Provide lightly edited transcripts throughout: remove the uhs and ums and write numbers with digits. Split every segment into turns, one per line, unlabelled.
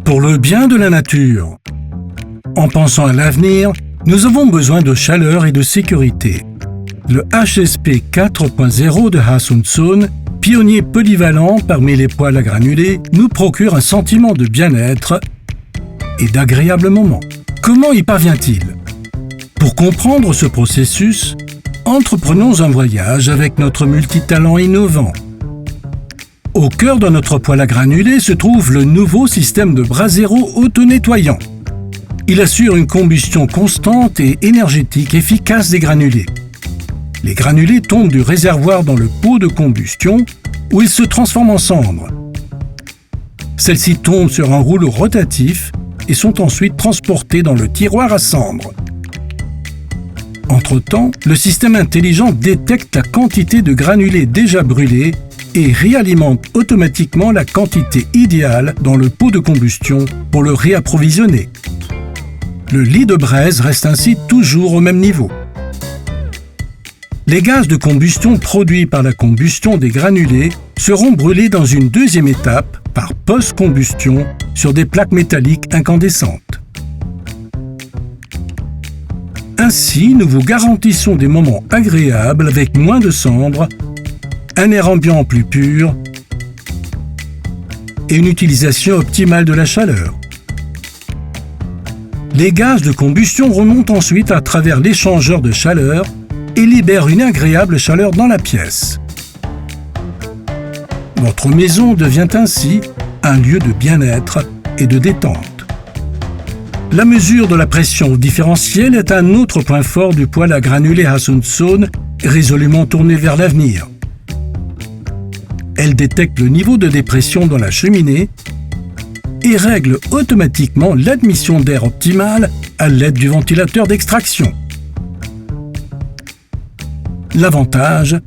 Pour le bien de la nature. En pensant à l'avenir, nous avons besoin de chaleur et de sécurité. Le HSP 4.0 de Hasunzone, pionnier polyvalent parmi les poêles à granulés, nous procure un sentiment de bien-être et d'agréables moments. Comment y parvient-il? Pour comprendre ce processus, entreprenons un voyage avec notre multitalent innovant. Au cœur de notre poêle à granulés se trouve le nouveau système de Brasero auto-nettoyant. Il assure une combustion constante et énergétique efficace des granulés. Les granulés tombent du réservoir dans le pot de combustion où ils se transforment en cendres. Celles-ci tombent sur un rouleau rotatif et sont ensuite transportées dans le tiroir à cendres. Entre-temps, le système intelligent détecte la quantité de granulés déjà brûlés et réalimente automatiquement la quantité idéale dans le pot de combustion pour le réapprovisionner. Le lit de braise reste ainsi toujours au même niveau. Les gaz de combustion produits par la combustion des granulés seront brûlés dans une deuxième étape par post-combustion sur des plaques métalliques incandescentes. Ainsi, nous vous garantissons des moments agréables avec moins de cendres, un air ambiant plus pur et une utilisation optimale de la chaleur. Les gaz de combustion remontent ensuite à travers l'échangeur de chaleur et libèrent une agréable chaleur dans la pièce. Votre maison devient ainsi un lieu de bien-être et de détente. La mesure de la pression différentielle est un autre point fort du poêle à granulés Hasunzone, résolument tourné vers l'avenir. Elle détecte le niveau de dépression dans la cheminée et règle automatiquement l'admission d'air optimale à l'aide du ventilateur d'extraction. L'avantage,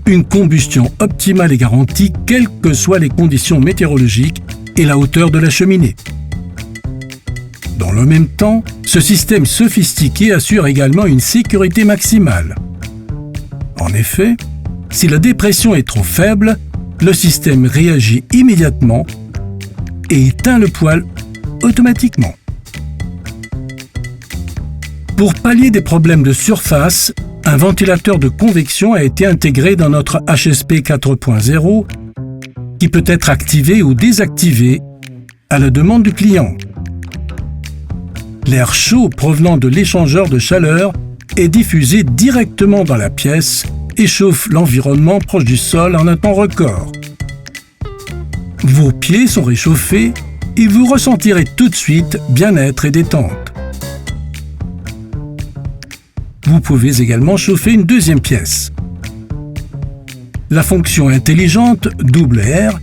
une combustion optimale est garantie quelles que soient les conditions météorologiques et la hauteur de la cheminée. Dans le même temps, ce système sophistiqué assure également une sécurité maximale. En effet, si la dépression est trop faible, le système réagit immédiatement et éteint le poêle automatiquement. Pour pallier des problèmes de surface, un ventilateur de convection a été intégré dans notre HSP 4.0 qui peut être activé ou désactivé à la demande du client. L'air chaud provenant de l'échangeur de chaleur est diffusé directement dans la pièce et chauffe l'environnement proche du sol en un temps record. Vos pieds sont réchauffés et vous ressentirez tout de suite bien-être et détente. Vous pouvez également chauffer une deuxième pièce. La fonction intelligente double air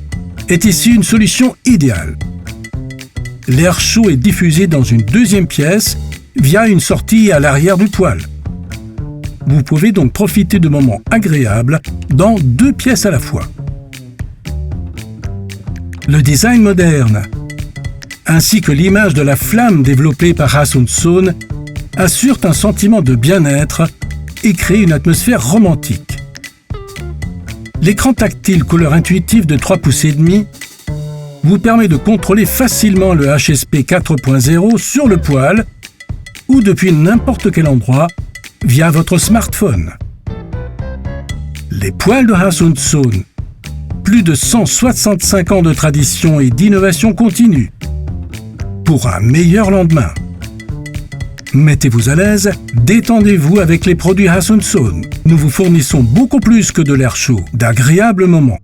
est ici une solution idéale. L'air chaud est diffusé dans une deuxième pièce via une sortie à l'arrière du poêle. Vous pouvez donc profiter de moments agréables dans deux pièces à la fois. Le design moderne, ainsi que l'image de la flamme développée par Hasunzone, assurent un sentiment de bien-être et créent une atmosphère romantique. L'écran tactile couleur intuitive de 3,5 pouces vous permet de contrôler facilement le HSP 4.0 sur le poêle ou depuis n'importe quel endroit via votre smartphone. Les poêles de Hasunzone, plus de 165 ans de tradition et d'innovation continue, pour un meilleur lendemain. Mettez-vous à l'aise, détendez-vous avec les produits Hasunzone. Nous vous fournissons beaucoup plus que de l'air chaud, d'agréables moments.